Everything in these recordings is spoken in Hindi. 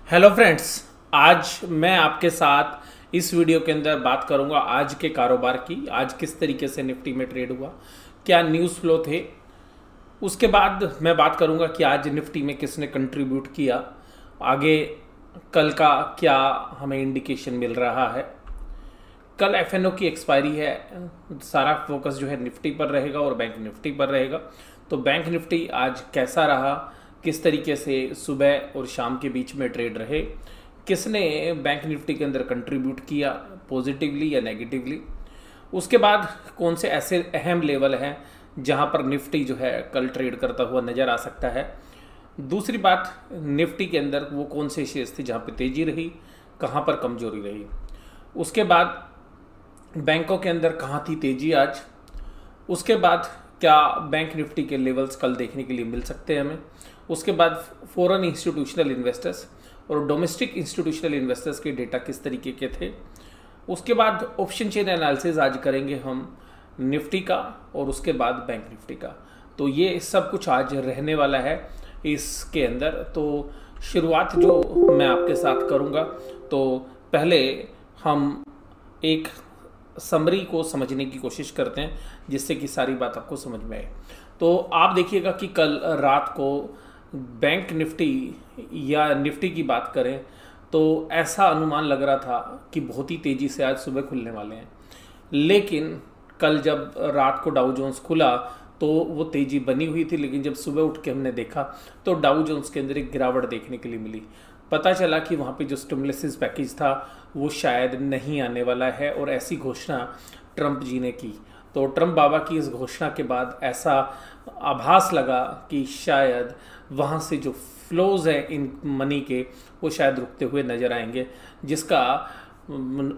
हेलो फ्रेंड्स, आज मैं आपके साथ इस वीडियो के अंदर बात करूंगा आज के कारोबार की। आज किस तरीके से निफ्टी में ट्रेड हुआ, क्या न्यूज़ फ्लो थे। उसके बाद मैं बात करूंगा कि आज निफ्टी में किसने कंट्रीब्यूट किया, आगे कल का क्या हमें इंडिकेशन मिल रहा है। कल एफएनओ की एक्सपायरी है, सारा फोकस जो है निफ्टी पर रहेगा और बैंक निफ्टी पर रहेगा। तो बैंक निफ्टी आज कैसा रहा, किस तरीके से सुबह और शाम के बीच में ट्रेड रहे, किसने बैंक निफ्टी के अंदर कंट्रीब्यूट किया पॉजिटिवली या नेगेटिवली। उसके बाद कौन से ऐसे अहम लेवल हैं जहां पर निफ्टी जो है कल ट्रेड करता हुआ नज़र आ सकता है। दूसरी बात, निफ्टी के अंदर वो कौन से शेयर्स थे जहां पे तेज़ी रही, कहां पर कमजोरी रही। उसके बाद बैंकों के अंदर कहाँ थी तेज़ी आज। उसके बाद क्या बैंक निफ्टी के लेवल्स कल देखने के लिए मिल सकते हैं हमें। उसके बाद फॉरेन इंस्टीट्यूशनल इन्वेस्टर्स और डोमेस्टिक इंस्टीट्यूशनल इन्वेस्टर्स के डेटा किस तरीके के थे। उसके बाद ऑप्शन चेन एनालिसिस आज करेंगे हम निफ्टी का और उसके बाद बैंक निफ्टी का। तो ये सब कुछ आज रहने वाला है इसके अंदर। तो शुरुआत जो मैं आपके साथ करूँगा, तो पहले हम एक समरी को समझने की कोशिश करते हैं जिससे कि सारी बात आपको समझ में आए। तो आप देखिएगा कि कल रात को बैंक निफ्टी या निफ्टी की बात करें तो ऐसा अनुमान लग रहा था कि बहुत ही तेज़ी से आज सुबह खुलने वाले हैं। लेकिन कल जब रात को डाउ जोन्स खुला तो वो तेज़ी बनी हुई थी, लेकिन जब सुबह उठ के हमने देखा तो डाउ जोन्स के अंदर एक गिरावट देखने के लिए मिली। पता चला कि वहाँ पे जो स्टिमुलस पैकेज था वो शायद नहीं आने वाला है और ऐसी घोषणा ट्रंप जी ने की। तो ट्रंप बाबा की इस घोषणा के बाद ऐसा आभास लगा कि शायद वहाँ से जो फ्लोज हैं इन मनी के वो शायद रुकते हुए नज़र आएंगे, जिसका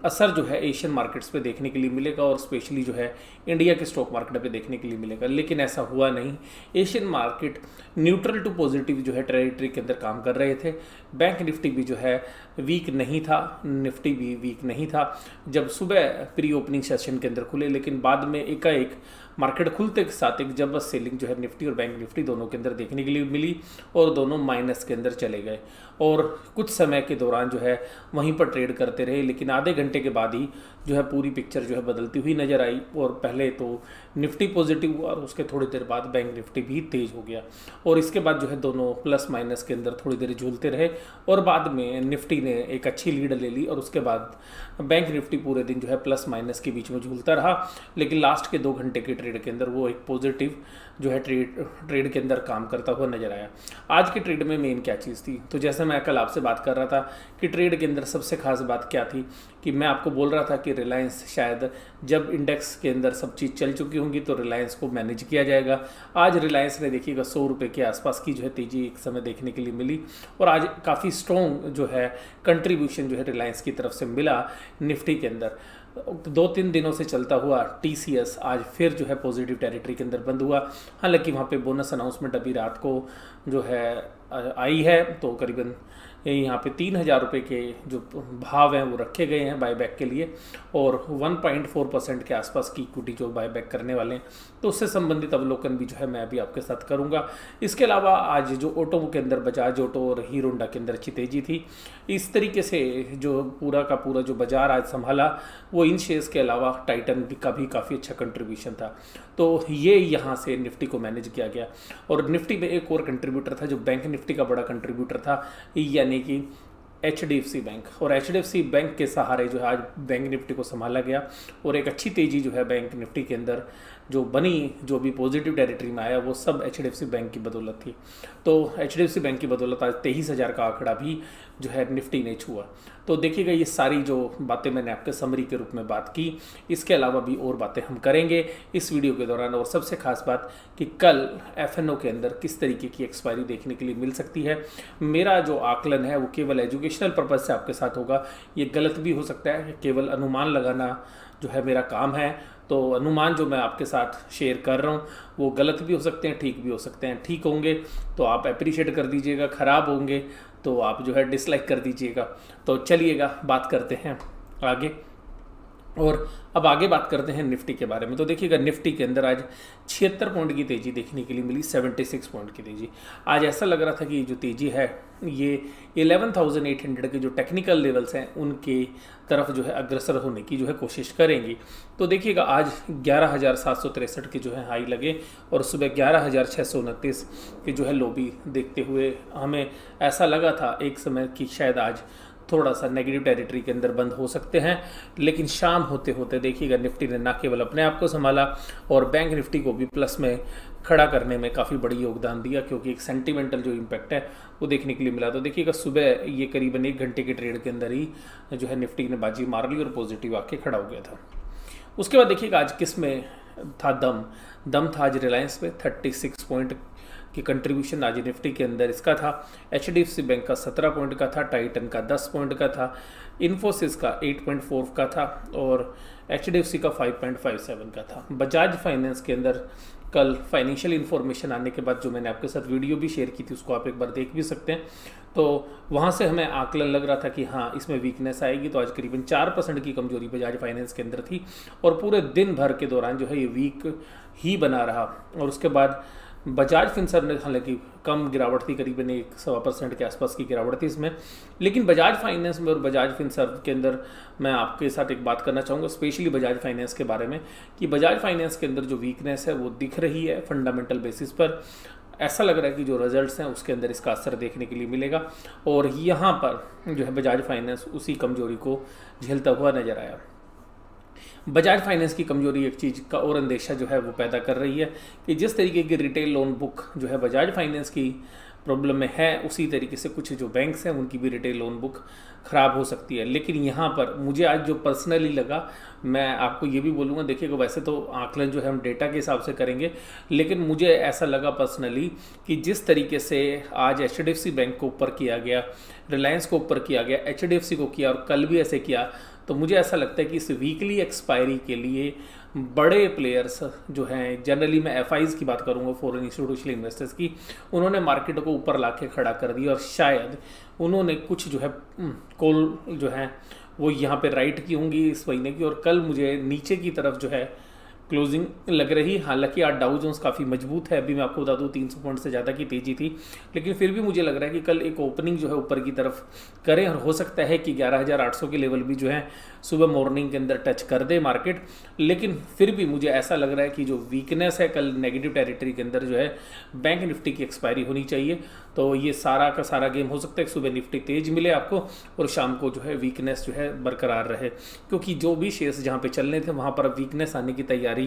असर जो है एशियन मार्केट्स पे देखने के लिए मिलेगा और स्पेशली जो है इंडिया के स्टॉक मार्केट पे देखने के लिए मिलेगा। लेकिन ऐसा हुआ नहीं। Asian market neutral to positive जो है टेरिटरी के अंदर काम कर रहे थे। बैंक निफ्टी भी जो है वीक नहीं था, निफ्टी भी वीक नहीं था जब सुबह प्री ओपनिंग सेशन के अंदर खुले, लेकिन बाद में एकाएक मार्केट खुलते के साथ एक जबरदस्त सेलिंग जो है निफ्टी और बैंक निफ्टी दोनों के अंदर देखने के लिए मिली और दोनों माइनस के अंदर चले गए और कुछ समय के दौरान जो है वहीं पर ट्रेड करते रहे। लेकिन आधे घंटे के बाद ही जो है पूरी पिक्चर जो है बदलती हुई नज़र आई और पहले तो निफ्टी पॉजिटिव हुआ और उसके थोड़ी देर बाद बैंक निफ्टी भी तेज़ हो गया और इसके बाद जो है दोनों प्लस माइनस के अंदर थोड़ी देर झूलते रहे और बाद में निफ्टी ने एक अच्छी लीड ले ली और उसके बाद बैंक निफ्टी पूरे दिन जो है प्लस माइनस के बीच में झूलता रहा। लेकिन लास्ट के 2 घंटे के ट्रेड के अंदर वो एक पॉजिटिव जो है ट्रेड के अंदर काम करता हुआ नजर आया। आज के ट्रेड में मेन क्या चीज़ थी, तो जैसे मैं कल आपसे बात कर रहा था कि ट्रेड के अंदर सबसे खास बात क्या थी कि मैं आपको बोल रहा था कि रिलायंस शायद जब इंडेक्स के अंदर सब चीज़ चल चुकी होंगी तो रिलायंस को मैनेज किया जाएगा। आज रिलायंस ने देखिएगा 100 रुपये के आसपास की जो है तेज़ी एक समय देखने के लिए मिली और आज काफ़ी स्ट्रॉन्ग जो है कंट्रीब्यूशन जो है रिलायंस की तरफ से मिला निफ्टी के अंदर। 2-3 दिनों से चलता हुआ टीसीएस आज फिर जो है पॉजिटिव टेरिटरी के अंदर बंद हुआ। हालांकि वहाँ पे बोनस अनाउंसमेंट अभी रात को जो है आई है, तो करीबन यहाँ पे 3,000 रुपये के जो भाव हैं वो रखे गए हैं बायबैक के लिए और 1.4% के आसपास की इक्विटी जो बायबैक करने वाले हैं, तो उससे संबंधित अवलोकन भी जो है मैं अभी आपके साथ करूँगा। इसके अलावा आज जो ऑटो के अंदर बजाज ऑटो और हीरो होंडा के अंदर अच्छी तेज़ी थी। इस तरीके से जो पूरा का पूरा जो बाजार आज संभाला वो इन शेयर्स के अलावा टाइटन का भी काफ़ी अच्छा कंट्रीब्यूशन था। तो ये यहाँ से निफ्टी को मैनेज किया गया और निफ्टी में एक और कंट्रीब्यूटर था जो बैंक निफ्टी का बड़ा कंट्रीब्यूटर था, यानी कि HDFC बैंक। और HDFC बैंक के सहारे जो है आज बैंक निफ्टी को संभाला गया और एक अच्छी तेज़ी जो है बैंक निफ्टी के अंदर जो बनी, जो भी पॉजिटिव टेरिटरी में आया वो सब HDFC बैंक की बदौलत थी। तो HDFC बैंक की बदौलत आज 23,000 का आंकड़ा भी जो है निफ्टी ने छुआ। तो देखिएगा ये सारी जो बातें मैंने आपके समरी के रूप में बात की, इसके अलावा भी और बातें हम करेंगे इस वीडियो के दौरान। और सबसे खास बात कि कल एफएनओ के अंदर किस तरीके की एक्सपायरी देखने के लिए मिल सकती है। मेरा जो आकलन है वो केवल एजुकेशनल पर्पज़ से आपके साथ होगा, ये गलत भी हो सकता है, केवल अनुमान लगाना जो है मेरा काम है। तो अनुमान जो मैं आपके साथ शेयर कर रहा हूँ वो गलत भी हो सकते हैं, ठीक भी हो सकते हैं। ठीक होंगे तो आप अप्रिशिएट कर दीजिएगा, ख़राब होंगे तो आप जो है डिसलाइक कर दीजिएगा। तो चलिएगा बात करते हैं आगे। और अब आगे बात करते हैं निफ्टी के बारे में। तो देखिएगा निफ्टी के अंदर आज 76 पॉइंट की तेज़ी देखने के लिए मिली, 76 पॉइंट की तेज़ी। आज ऐसा लग रहा था कि जो तेज़ी है ये 11,800 के जो टेक्निकल लेवल्स हैं उनके तरफ जो है अग्रसर होने की जो है कोशिश करेंगी। तो देखिएगा आज 11,763 के जो है हाई लगे और सुबह 11,629 के जो है लो भी देखते हुए हमें ऐसा लगा था एक समय कि शायद आज थोड़ा सा नेगेटिव टेरिटरी के अंदर बंद हो सकते हैं। लेकिन शाम होते होते देखिएगा निफ्टी ने ना केवल अपने आप को संभाला और बैंक निफ्टी को भी प्लस में खड़ा करने में काफ़ी बड़ी योगदान दिया, क्योंकि एक सेंटिमेंटल जो इम्पैक्ट है वो देखने के लिए मिला। तो देखिएगा सुबह ये करीबन 1 घंटे के ट्रेड के अंदर ही जो है निफ्टी ने बाजी मार ली और पॉजिटिव आके खड़ा हो गया था। उसके बाद देखिएगा आज किस में था दम था आज रिलायंस पे 36 पॉइंट की कंट्रीब्यूशन आज निफ्टी के अंदर इसका था। HDFC बैंक का 17 पॉइंट का था, टाइटन का 10 पॉइंट का था, इन्फोसिस का 8.4 का था और HDFC का 5.57 का था। बजाज फाइनेंस के अंदर कल फाइनेंशियल इन्फॉर्मेशन आने के बाद जो मैंने आपके साथ वीडियो भी शेयर की थी उसको आप एक बार देख भी सकते हैं। तो वहाँ से हमें आकलन लग रहा था कि हाँ इसमें वीकनेस आएगी। तो आज करीबन 4% की कमजोरी बजाज फाइनेंस के अंदर थी और पूरे दिन भर के दौरान जो है ये वीक ही बना रहा। और उसके बाद बजाज फिनसर्व ने हालांकि कम गिरावट थी, करीबन 1.25% के आसपास की गिरावट थी इसमें। लेकिन बजाज फाइनेंस में और बजाज फिनसर्व के अंदर मैं आपके साथ एक बात करना चाहूँगा स्पेशली बजाज फाइनेंस के बारे में कि बजाज फाइनेंस के अंदर जो वीकनेस है वो दिख रही है फंडामेंटल बेसिस पर। ऐसा लग रहा है कि जो रिजल्ट्स हैं उसके अंदर इसका असर देखने के लिए मिलेगा और यहाँ पर जो है बजाज फाइनेंस उसी कमजोरी को झेलता हुआ नजर आया। बजाज फाइनेंस की कमजोरी एक चीज़ का और अंदेशा जो है वो पैदा कर रही है कि जिस तरीके की रिटेल लोन बुक जो है बजाज फाइनेंस की प्रॉब्लम में है उसी तरीके से कुछ जो बैंक्स हैं उनकी भी रिटेल लोन बुक ख़राब हो सकती है। लेकिन यहाँ पर मुझे आज जो पर्सनली लगा, मैं आपको ये भी बोलूँगा, देखिएगा वैसे तो आकलन जो है हम डेटा के हिसाब से करेंगे, लेकिन मुझे ऐसा लगा पर्सनली कि जिस तरीके से आज HDFC बैंक को ऊपर किया गया, रिलायंस को ऊपर किया गया, HDFC को किया और कल भी ऐसे किया, तो मुझे ऐसा लगता है कि इस वीकली एक्सपायरी के लिए बड़े प्लेयर्स जो हैं, जनरली मैं FIs की बात करूंगा, फॉरेन इंस्टीट्यूशनल इन्वेस्टर्स की, उन्होंने मार्केट को ऊपर लाके खड़ा कर दिया और शायद उन्होंने कुछ जो है कॉल जो है वो यहाँ पे राइट की होंगी इस महीने की। और कल मुझे नीचे की तरफ जो है क्लोजिंग लग रही। हालांकि आज डाउ जोन्स काफ़ी मजबूत है, अभी मैं आपको बता दूं 300 पॉइंट से ज़्यादा की तेज़ी थी, लेकिन फिर भी मुझे लग रहा है कि कल एक ओपनिंग जो है ऊपर की तरफ करें और हो सकता है कि 11,800 के लेवल भी जो है सुबह मॉर्निंग के अंदर टच कर दे मार्केट। लेकिन फिर भी मुझे ऐसा लग रहा है कि जो वीकनेस है कल नेगेटिव टेरिटरी के अंदर जो है बैंक निफ्टी की एक्सपायरी होनी चाहिए। तो ये सारा का सारा गेम हो सकता है कि सुबह निफ्टी तेज मिले आपको और शाम को जो है वीकनेस जो है बरकरार रहे, क्योंकि जो भी शेयर्स जहाँ पे चलने थे वहाँ पर वीकनेस आने की तैयारी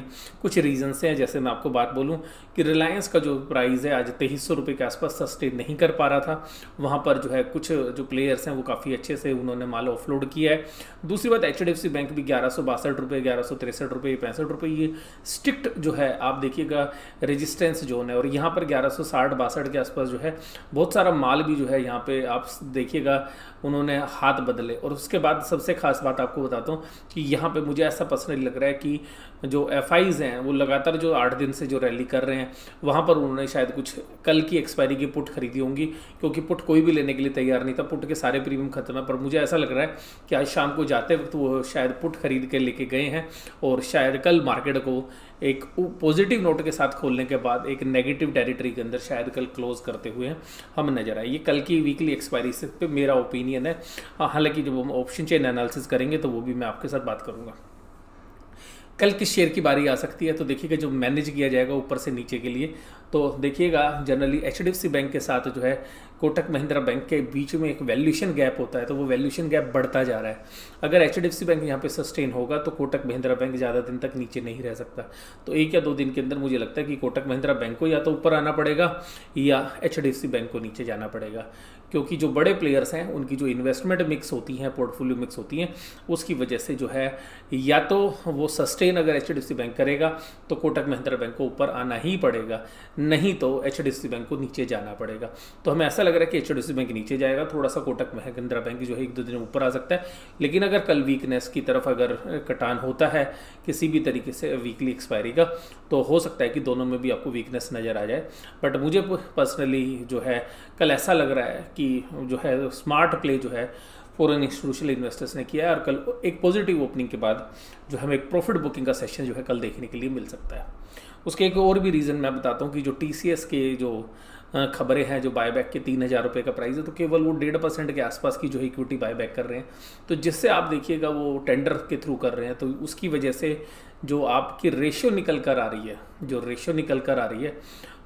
कुछ रीजन से है। जैसे मैं आपको बात बोलूँ कि रिलायंस का जो प्राइस है आज 2300 रुपये के आसपास सस्टेन नहीं कर पा रहा था, वहाँ पर जो है कुछ जो प्लेयर्स हैं वो काफ़ी अच्छे से उन्होंने माल ऑफलोड किया है। दूसरी बात HDFC बैंक भी 1162 रुपये, 1163 रुपये, 65 रुपये ये स्ट्रिक्ट जो है आप देखिएगा रेजिस्टेंस जोन है। और यहाँ पर 1160-62 के आसपास जो है बहुत सारा माल भी जो है यहाँ पे आप देखिएगा उन्होंने हाथ बदले। और उसके बाद सबसे खास बात आपको बताता हूँ कि यहाँ पे मुझे ऐसा पर्सनली लग रहा है कि जो FIs हैं वो लगातार जो 8 दिन से जो रैली कर रहे हैं वहाँ पर उन्होंने शायद कुछ कल की एक्सपायरी की पुट खरीदी होंगी, क्योंकि पुट कोई भी लेने के लिए तैयार नहीं था, पुट के सारे प्रीमियम खत्म है। पर मुझे ऐसा लग रहा है कि आज शाम को जाते वक्त वो शायद पुट खरीद के लेके गए हैं और शायद कल मार्केट को एक पॉजिटिव नोट के साथ खोलने के बाद एक नेगेटिव टेरिटरी के अंदर शायद कल क्लोज करते हुए हम नजर आए। ये कल की वीकली एक्सपायरी से पे मेरा ओपिनियन है। हालांकि जब हम ऑप्शन चेन एनालिसिस करेंगे तो वो भी मैं आपके साथ बात करूंगा। कल किस शेयर की बारी आ सकती है, तो देखिएगा जो मैनेज किया जाएगा ऊपर से नीचे के लिए, तो देखिएगा जनरली HDFC बैंक के साथ जो है कोटक महिंद्रा बैंक के बीच में एक वैल्यूएशन गैप होता है, तो वो वैल्यूएशन गैप बढ़ता जा रहा है। अगर HDFC बैंक यहाँ पे सस्टेन होगा तो कोटक महिंद्रा बैंक ज़्यादा दिन तक नीचे नहीं रह सकता। तो 1 या 2 दिन के अंदर मुझे लगता है कि कोटक महिंद्रा बैंक को या तो ऊपर आना पड़ेगा या HDFC बैंक को नीचे जाना पड़ेगा, क्योंकि जो बड़े प्लेयर्स हैं उनकी जो इन्वेस्टमेंट मिक्स होती हैं, पोर्टफोलियो मिक्स होती हैं, उसकी वजह से जो है या तो वो सस्टेन अगर HDFC बैंक करेगा तो कोटक महिंद्रा बैंक को ऊपर आना ही पड़ेगा, नहीं तो HDFC बैंक को नीचे जाना पड़ेगा। तो हमें ऐसा लग रहा है कि HDFC बैंक नीचे जाएगा, थोड़ा सा कोटक महिंद्रा बैंक जो है 1-2 दिन ऊपर आ सकता है। लेकिन अगर कल वीकनेस की तरफ अगर कटान होता है किसी भी तरीके से वीकली एक्सपायरी का, तो हो सकता है कि दोनों में भी आपको वीकनेस नज़र आ जाए। बट मुझे पर्सनली जो है कल ऐसा लग रहा है कि जो है स्मार्ट प्ले जो है फॉरेन इंस्टीट्यूशनल इन्वेस्टर्स ने किया है, और कल एक पॉजिटिव ओपनिंग के बाद जो हमें एक प्रॉफिट बुकिंग का सेशन जो है कल देखने के लिए मिल सकता है। उसके एक और भी रीज़न मैं बताता हूँ कि जो TCS के जो खबरें हैं, जो बायबैक के 3,000 रुपये का प्राइस है, तो केवल वो 1.5% के आसपास की जो है इक्विटी बायबैक कर रहे हैं। तो जिससे आप देखिएगा वो टेंडर के थ्रू कर रहे हैं, तो उसकी वजह से जो आपकी रेशियो निकल कर आ रही है, जो रेशियो निकल कर आ रही है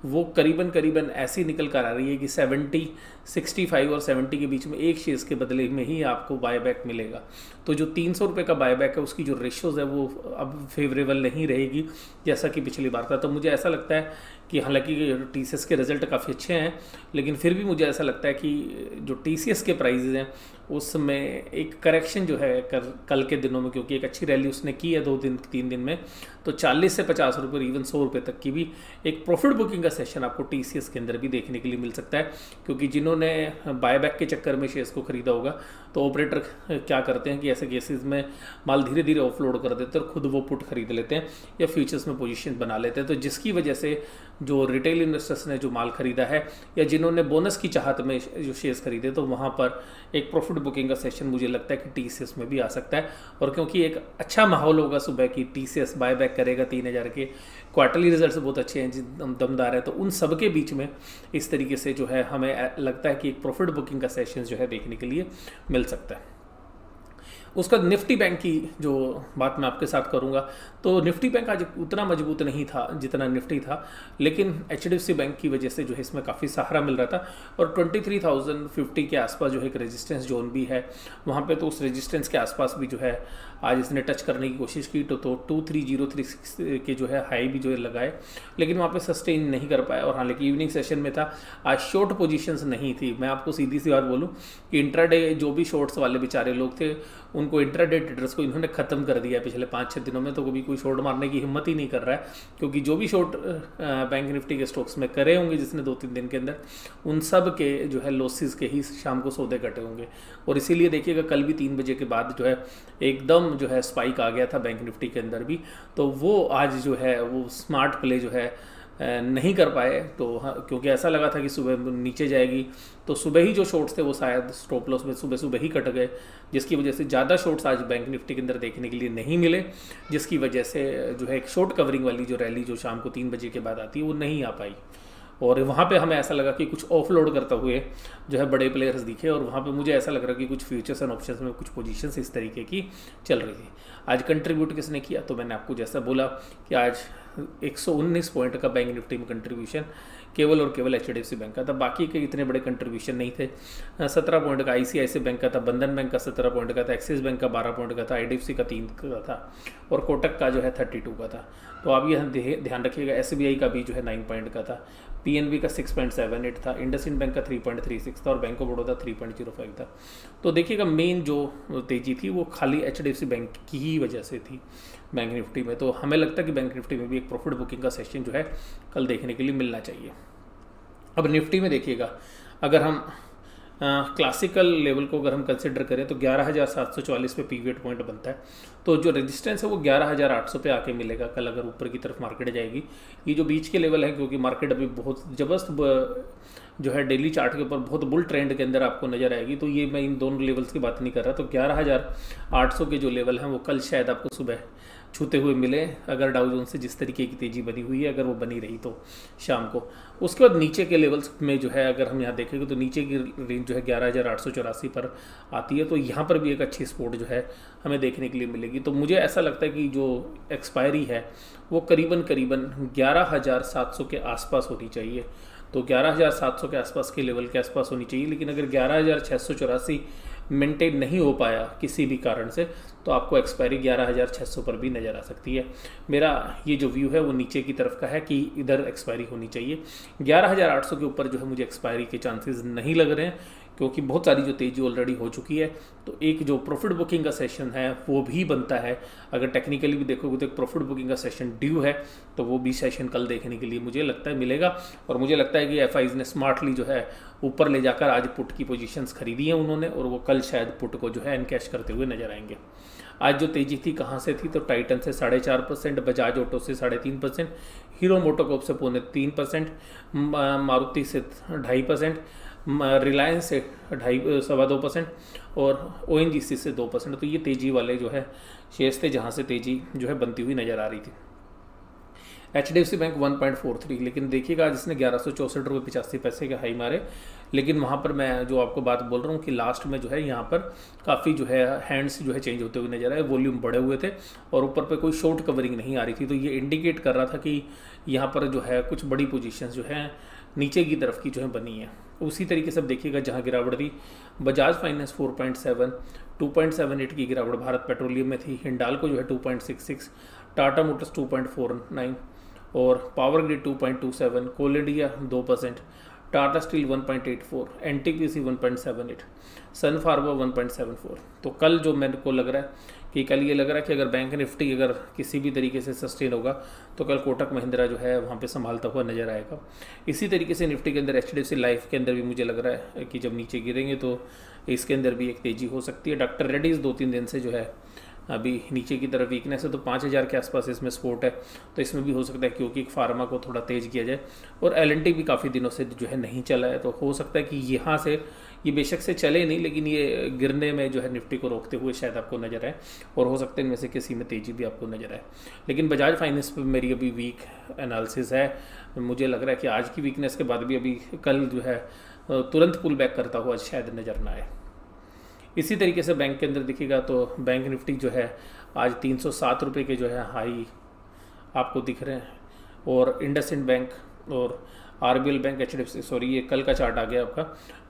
वो करीबन ऐसी निकल कर आ रही है कि 65 और 70 के बीच में एक शेयर्स के बदले में ही आपको बायबैक मिलेगा। तो जो 300 रुपये का बायबैक है उसकी जो रेशियोज़ है वो अब फेवरेबल नहीं रहेगी जैसा कि पिछली बार था। तो मुझे ऐसा लगता है कि हालांकि TCS के रिज़ल्ट काफ़ी अच्छे हैं, लेकिन फिर भी मुझे ऐसा लगता है कि जो TCS के प्राइजेज़ हैं उसमें एक करेक्शन जो है कल के दिनों में, क्योंकि एक अच्छी रैली उसने की है 2-3 दिन में, तो 40 से 50 रुपये, इवन 100 रुपये तक की भी एक प्रॉफिट बुकिंग का सेशन आपको TCS के अंदर भी देखने के लिए मिल सकता है। क्योंकि जिन्होंने बायबैक के चक्कर में शेयर्स को खरीदा होगा, तो ऑपरेटर क्या करते हैं कि ऐसे केसेस में माल धीरे धीरे ऑफलोड कर देते हैं और खुद वो पुट खरीद लेते हैं या फ्यूचर्स में पोजीशन बना लेते हैं। तो जिसकी वजह से जो रिटेल इन्वेस्टर्स ने जो माल खरीदा है या जिन्होंने बोनस की चाहत में जो शेयर्स खरीदे, तो वहाँ पर एक प्रॉफिट बुकिंग का सेशन मुझे लगता है कि TCS में भी आ सकता है। और क्योंकि एक अच्छा माहौल होगा सुबह की, TCS बायबैक करेगा 3,000 के, क्वार्टरली रिजल्ट्स बहुत अच्छे हैं, दमदार है, तो उन सब के बीच में इस तरीके से जो है हमें लगता है कि एक प्रॉफिट बुकिंग का सेशन जो है देखने के लिए मिल सकता है। उसका निफ्टी बैंक की जो बात मैं आपके साथ करूंगा, तो निफ्टी बैंक आज उतना मजबूत नहीं था जितना निफ्टी था, लेकिन HDFC बैंक की वजह से जो है इसमें काफ़ी सहारा मिल रहा था। और 23,050 के आसपास जो है एक रेजिस्टेंस जोन भी है वहाँ पे, तो उस रेजिस्टेंस के आसपास भी जो है आज इसने टच करने की कोशिश की, तो 23,036 के जो है हाई भी जो है लगाए, लेकिन वहाँ पे सस्टेन नहीं कर पाया। और हालांकि इवनिंग सेशन में था, आज शॉर्ट पोजीशंस नहीं थी। मैं आपको सीधी सी बात बोलूँ कि इंट्राडे जो भी शॉर्ट्स वाले बेचारे लोग थे, उनको इंट्राडे ट्रेडर्स को इन्होंने ख़त्म कर दिया पिछले 5-6 दिनों में। तो कभी कोई शॉर्ट मारने की हिम्मत ही नहीं कर रहा है, क्योंकि जो भी शॉर्ट बैंक निफ्टी के स्टॉक्स में करे होंगे जिसने 2-3 दिन के अंदर, उन सब के जो है लॉसेस के ही शाम को सौदे कटे होंगे। और इसीलिए देखिएगा कल भी 3 बजे के बाद जो है एकदम जो है स्पाइक आ गया था बैंक निफ्टी के अंदर भी। तो वो आज जो है वो स्मार्ट प्ले जो है नहीं कर पाए। तो हाँ, क्योंकि ऐसा लगा था कि सुबह नीचे जाएगी, तो सुबह ही जो शॉर्ट्स थे वो शायद स्टॉप लॉस में सुबह ही कट गए, जिसकी वजह से ज़्यादा शॉर्ट्स आज बैंक निफ्टी के अंदर देखने के लिए नहीं मिले, जिसकी वजह से जो है एक शॉर्ट कवरिंग वाली जो रैली जो शाम को 3 बजे के बाद आती है वो नहीं आ पाई। और वहाँ पे हमें ऐसा लगा कि कुछ ऑफलोड करते हुए जो है बड़े प्लेयर्स दिखे, और वहाँ पे मुझे ऐसा लग रहा कि कुछ फ्यूचर्स एंड ऑप्शंस में कुछ पोजीशंस इस तरीके की चल रही थी। आज कंट्रीब्यूट किसने किया, तो मैंने आपको जैसा बोला कि आज 119 पॉइंट का बैंक निफ्टी में कंट्रीब्यूशन केवल और केवल HDFC बैंक का था। बाकी के इतने बड़े कंट्रीब्यूशन नहीं थे। 17 पॉइंट का ICICI बैंक का था, बंधन बैंक का 17 पॉइंट का था, एक्सिस बैंक का 12 पॉइंट का था, IDFC का 3 का था, और कोटक का जो है 32 का था। तो आप ये ध्यान रखिएगा, SBI का भी जो है 9 पॉइंट का था, PNB का 6.78 था, इंडसइंड बैंक का 3.36 था, और बैंक ऑफ बड़ौदा 3.05 था। तो देखिएगा मेन जो तेजी थी वो खाली HDFC बैंक की ही वजह से थी बैंक निफ्टी में। तो हमें लगता है कि बैंक निफ्टी में भी एक प्रॉफिट बुकिंग का सेशन जो है कल देखने के लिए मिलना चाहिए। अब निफ्टी में देखिएगा, अगर हम क्लासिकल लेवल को अगर हम कंसिडर करें तो 11,744 पे पीवीट पॉइंट बनता है। तो जो रेजिस्टेंस है वो 11,800 पे आके मिलेगा कल, अगर ऊपर की तरफ मार्केट जाएगी। ये जो बीच के लेवल है, क्योंकि मार्केट अभी बहुत ज़बरदस्त जो है डेली चार्ट के ऊपर बहुत बुल ट्रेंड के अंदर आपको नजर आएगी, तो ये मैं इन दोनों लेवल्स की बात नहीं कर रहा। तो 11,800 के जो लेवल हैं वो कल शायद आपको सुबह छूते हुए मिले, अगर डाउ जोन्स से जिस तरीके की तेज़ी बनी हुई है अगर वो बनी रही तो शाम को। उसके बाद नीचे के लेवल्स में जो है अगर हम यहाँ देखेंगे तो नीचे की रेंज जो है 11,884 पर आती है। तो यहाँ पर भी एक अच्छी सपोर्ट जो है हमें देखने के लिए मिलेगी। तो मुझे ऐसा लगता है कि जो एक्सपायरी है वो करीबन 11,700 के आसपास होनी चाहिए। तो 11,700 के आसपास के लेवल के आसपास होनी चाहिए। लेकिन अगर 11,684 मेंटेन नहीं हो पाया किसी भी कारण से, तो आपको एक्सपायरी 11,600 पर भी नज़र आ सकती है। मेरा ये जो व्यू है वो नीचे की तरफ का है कि इधर एक्सपायरी होनी चाहिए। 11,800 के ऊपर जो है मुझे एक्सपायरी के चांसेस नहीं लग रहे हैं, क्योंकि बहुत सारी जो तेज़ी ऑलरेडी हो चुकी है। तो एक जो प्रॉफिट बुकिंग का सेशन है वो भी बनता है। अगर टेक्निकली भी देखोगे तो एक प्रॉफिट बुकिंग का सेशन ड्यू है, तो वो भी सेशन कल देखने के लिए मुझे लगता है मिलेगा। और मुझे लगता है कि FIs ने स्मार्टली जो है ऊपर ले जाकर आज पुट की पोजीशंस खरीदी हैं उन्होंने, और वो कल शायद पुट को जो है एनकैश करते हुए नजर आएंगे। आज जो तेजी थी कहाँ से थी, तो टाइटन से 4.5%, बजाज ऑटो से 3.5%, हीरो मोटोकॉर्प से 3.25%, मारुति से 2.5%, रिलायंस से 2.5-2.25% और ONGC से 2%। तो ये तेज़ी वाले जो है शेयर्स थे जहाँ से तेज़ी जो है बनती हुई नज़र आ रही थी। HDFC बैंक 1.43, लेकिन देखिएगा आज इसने 1164 रुपये 85 पैसे के हाई मारे। लेकिन वहाँ पर मैं जो आपको बात बोल रहा हूँ कि लास्ट में जो है यहाँ पर काफ़ी जो है हैंड्स जो है चेंज होते हुए नजर आए, वॉल्यूम बढ़े हुए थे और ऊपर पे कोई शॉर्ट कवरिंग नहीं आ रही थी। तो ये इंडिकेट कर रहा था कि यहाँ पर जो है कुछ बड़ी पोजीशंस जो है नीचे की तरफ की जो है बनी है। उसी तरीके से अब देखिएगा जहाँ गिरावट थी, बजाज फाइनेंस 4.7, 2.78 की गिरावट भारत पेट्रोलियम में थी, हिंडाल्को जो है 2.66, टाटा मोटर्स 2.49 और पावर ग्रिड 2.27, कोल इंडिया 2%, टाटा स्टील 1.84, NTPC 1.78, सन फार्मा 1.74। तो कल जो मेरे को लग रहा है कि कल ये लग रहा है कि अगर बैंक निफ्टी अगर किसी भी तरीके से सस्टेन होगा तो कल कोटक महिंद्रा जो है वहाँ पे संभालता हुआ नजर आएगा। इसी तरीके से निफ्टी के अंदर HDFC लाइफ के अंदर भी मुझे लग रहा है कि जब नीचे गिरेंगे तो इसके अंदर भी एक तेज़ी हो सकती है। डॉक्टर रेड्डीज 2-3 दिन से जो है अभी नीचे की तरफ वीकनेस है, तो 5000 के आसपास इसमें सपोर्ट है, तो इसमें भी हो सकता है क्योंकि फार्मा को थोड़ा तेज़ किया जाए। और LNT भी काफ़ी दिनों से जो है नहीं चला है, तो हो सकता है कि यहाँ से ये बेशक से चले नहीं, लेकिन ये गिरने में जो है निफ्टी को रोकते हुए शायद आपको नजर आए और हो सकता है इनमें से किसी में तेज़ी भी आपको नजर आए। लेकिन बजाज फाइनेंस पर मेरी अभी वीक एनालिसिस है। मुझे लग रहा है कि आज की वीकनेस के बाद भी अभी कल जो है तुरंत पुल बैक करता हुआ शायद नज़र ना आए। इसी तरीके से बैंक के अंदर दिखेगा तो बैंक निफ्टी जो है आज 307 रुपये के जो है हाई आपको दिख रहे हैं, और इंडसइंड बैंक और RBL बैंक HDFC, सॉरी ये कल का चार्ट आ गया आपका।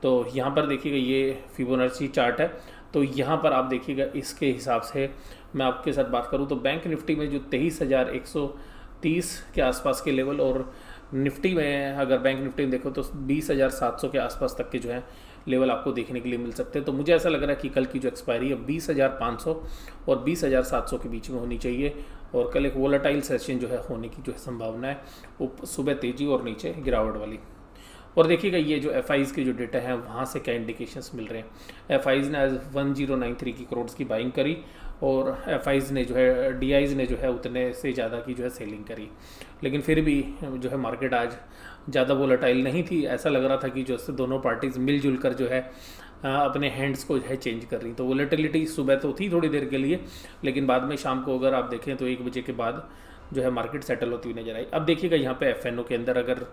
तो यहाँ पर देखिएगा ये फिबोनाची चार्ट है, तो यहाँ पर आप देखिएगा इसके हिसाब से मैं आपके साथ बात करूँ तो बैंक निफ्टी में जो 23,130 के आसपास के लेवल, और निफ्टी में अगर बैंक निफ्टी में देखो तो 20,700 के आसपास तक के जो है लेवल आपको देखने के लिए मिल सकते हैं। तो मुझे ऐसा लग रहा है कि कल की जो एक्सपायरी है 20,500 और 20,700 के बीच में होनी चाहिए, और कल एक वोलेटाइल सेशन जो है होने की जो है संभावना है, वो सुबह तेजी और नीचे गिरावट वाली। और देखिएगा ये जो FIs के जो डेटा हैं वहाँ से क्या इंडिकेशंस मिल रहे हैं। FIs ने आज 1093 की करोड़ की बाइंग करी और FIs ने जो है DIs ने जो है उतने से ज़्यादा की जो है सेलिंग करी, लेकिन फिर भी जो है मार्केट आज ज़्यादा वोलेटाइल नहीं थी। ऐसा लग रहा था कि जो दोनों पार्टीज मिलजुल कर जो है अपने हैंड्स को जो है चेंज कर रही। तो वोलेटिलिटी सुबह तो थी थोड़ी देर के लिए, लेकिन बाद में शाम को अगर आप देखें तो 1 बजे के बाद जो है मार्केट सेटल होती हुई नजर आई। अब देखिएगा यहाँ पे FNO के अंदर, अगर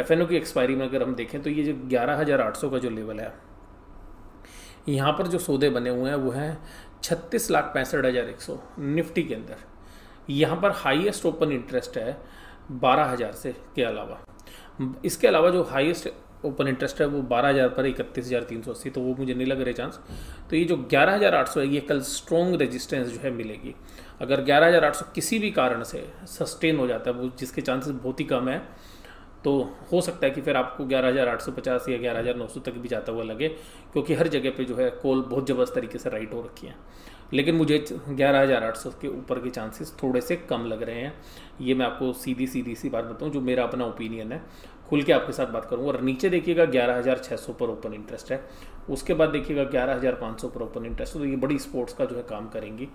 FNO की एक्सपायरी में अगर हम देखें तो ये जो 11,800 का जो लेवल है, यहाँ पर जो सौदे बने हुए हैं वो हैं 36,65,100 निफ्टी के अंदर। यहाँ पर हाईएस्ट ओपन इंटरेस्ट है 12,000 से के अलावा, इसके अलावा जो हाईएस्ट ओपन इंटरेस्ट है वो 12,000 पर 31,380, तो वो मुझे नहीं लग रहे चांस। तो ये जो 11,800 है ये कल स्ट्रॉन्ग रेजिस्टेंस जो है मिलेगी। अगर 11,800 किसी भी कारण से सस्टेन हो जाता है, वो जिसके चांसेस बहुत ही कम है, तो हो सकता है कि फिर आपको 11,850 या 11,900 तक भी जाता हुआ लगे, क्योंकि हर जगह पे जो है कॉल बहुत ज़बरदस्त तरीके से राइट हो रखी है। लेकिन मुझे 11,800 के ऊपर के चांसेस थोड़े से कम लग रहे हैं। ये मैं आपको सीधी सी बात बताऊं, जो मेरा अपना ओपिनियन है, खुल के आपके साथ बात करूंगा। और नीचे देखिएगा 11,600 पर ओपन इंटरेस्ट है, उसके बाद देखिएगा 11,500 पर ओपन इंटरेस्ट, तो ये बड़ी स्पोर्ट्स का जो है काम करेंगी।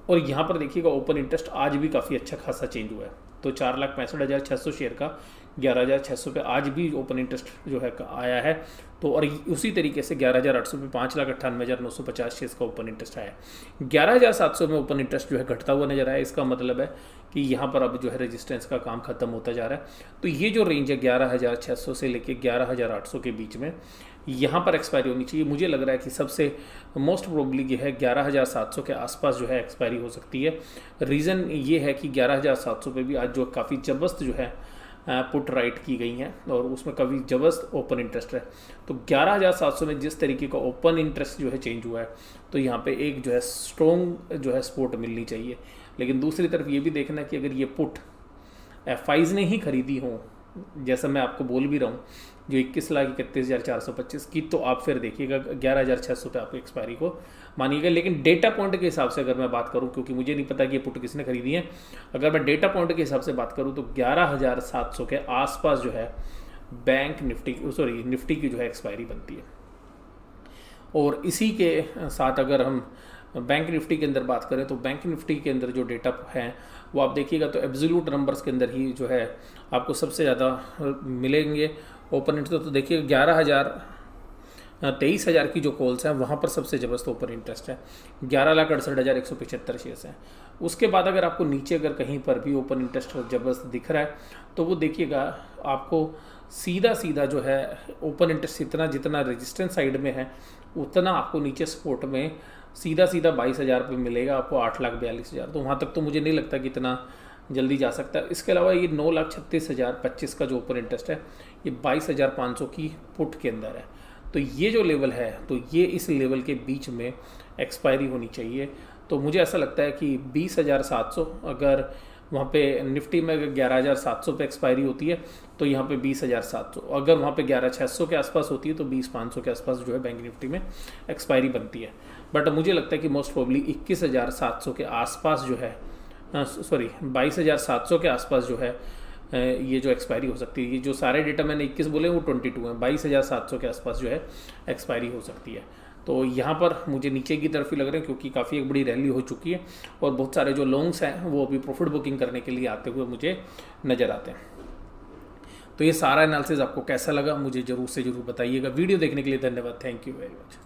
और यहाँ पर देखिएगा ओपन इंटरेस्ट आज भी काफ़ी अच्छा खासा चेंज हुआ है, तो 4,65,600 शेयर का 11,600 पे आज भी ओपन इंटरेस्ट जो है आया है। तो और उसी तरीके से 11,800 पे 5,98,950 शेयर का ओपन इंटरेस्ट आया है। 11,700 में ओपन इंटरेस्ट जो है घटता हुआ नजर आया। इसका मतलब है कि यहाँ पर अब जो है रेजिस्टेंस का काम खत्म होता जा रहा है। तो ये जो रेंज है 11,600 से लेके 11,800 के बीच में, यहाँ पर एक्सपायरी होनी चाहिए। मुझे लग रहा है कि सबसे मोस्ट प्रोबेबली ये है 11,700 के आसपास जो है एक्सपायरी हो सकती है। रीज़न ये है कि 11,700 पे भी आज जो काफ़ी ज़बरदस्त जो है पुट राइट की गई हैं और उसमें काफ़ी ज़बरदस्त ओपन इंटरेस्ट है। तो 11,700 में जिस तरीके का ओपन इंटरेस्ट जो है चेंज हुआ है, तो यहाँ पे एक जो है स्ट्रॉन्ग जो है सपोर्ट मिलनी चाहिए। लेकिन दूसरी तरफ ये भी देखना है कि अगर ये पुट FIs ने ही खरीदी हो, जैसा मैं आपको बोल भी रहा हूँ, जो 21,31,425 की, तो आप फिर देखिएगा 11,600 पे आपको एक्सपायरी को मानिएगा। लेकिन डेटा पॉइंट के हिसाब से अगर मैं बात करूं, क्योंकि मुझे नहीं पता कि ये पुट किसने खरीदी है, अगर मैं डेटा पॉइंट के हिसाब से बात करूं तो 11,700 के आसपास जो है बैंक निफ्टी की जो है एक्सपायरी बनती है। और इसी के साथ अगर हम बैंक निफ्टी के अंदर बात करें तो बैंक निफ्टी के अंदर जो डेटा है वो आप देखिएगा तो एब्सोल्यूट नंबर्स के अंदर ही जो है आपको सबसे ज़्यादा मिलेंगे ओपन इंटरेस्ट। तो देखिए 11,000 23,000 की जो कॉल्स हैं वहाँ पर सबसे ज़बरदस्त ओपन इंटरेस्ट है, 11,68,175 शेयर्स हैं। उसके बाद अगर आपको नीचे अगर कहीं पर भी ओपन इंटरेस्ट ज़बरदस्त दिख रहा है तो वो देखिएगा आपको सीधा सीधा जो है ओपन इंटरेस्ट जितना रेजिस्टेंस साइड में है उतना आपको नीचे सपोर्ट में सीधा 22,000 पे मिलेगा आपको, 8,42,000। तो वहाँ तक तो मुझे नहीं लगता कि इतना जल्दी जा सकता है। इसके अलावा ये 9,36,025 का जो ओपन इंटरेस्ट है ये 22,500 की पुट के अंदर है। तो ये जो लेवल है तो ये इस लेवल के बीच में एक्सपायरी होनी चाहिए। तो मुझे ऐसा लगता है कि 20,700 अगर वहाँ पे निफ्टी में अगर 11,700 पे एक्सपायरी होती है तो यहाँ पे 20,700, अगर वहाँ पे 11,600 के आसपास होती है तो 20,500 के आसपास जो है बैंक निफ्टी में एक्सपायरी बनती है। बट मुझे लगता है कि मोस्ट प्रोबेबली 21,700 के आसपास जो है 22,700 के आसपास जो है ये जो एक्सपायरी हो सकती है। ये जो सारे डेटा मैंने 21 बोले वो 22 हैं, 22,700 के आसपास जो है एक्सपायरी हो सकती है। तो यहाँ पर मुझे नीचे की तरफ ही लग रहे हैं क्योंकि काफ़ी एक बड़ी रैली हो चुकी है और बहुत सारे जो लॉन्ग्स हैं वो अभी प्रॉफिट बुकिंग करने के लिए आते हुए मुझे नज़र आते हैं। तो ये सारा एनालिसिस आपको कैसा लगा मुझे ज़रूर से ज़रूर बताइएगा। वीडियो देखने के लिए धन्यवाद। Thank you very much.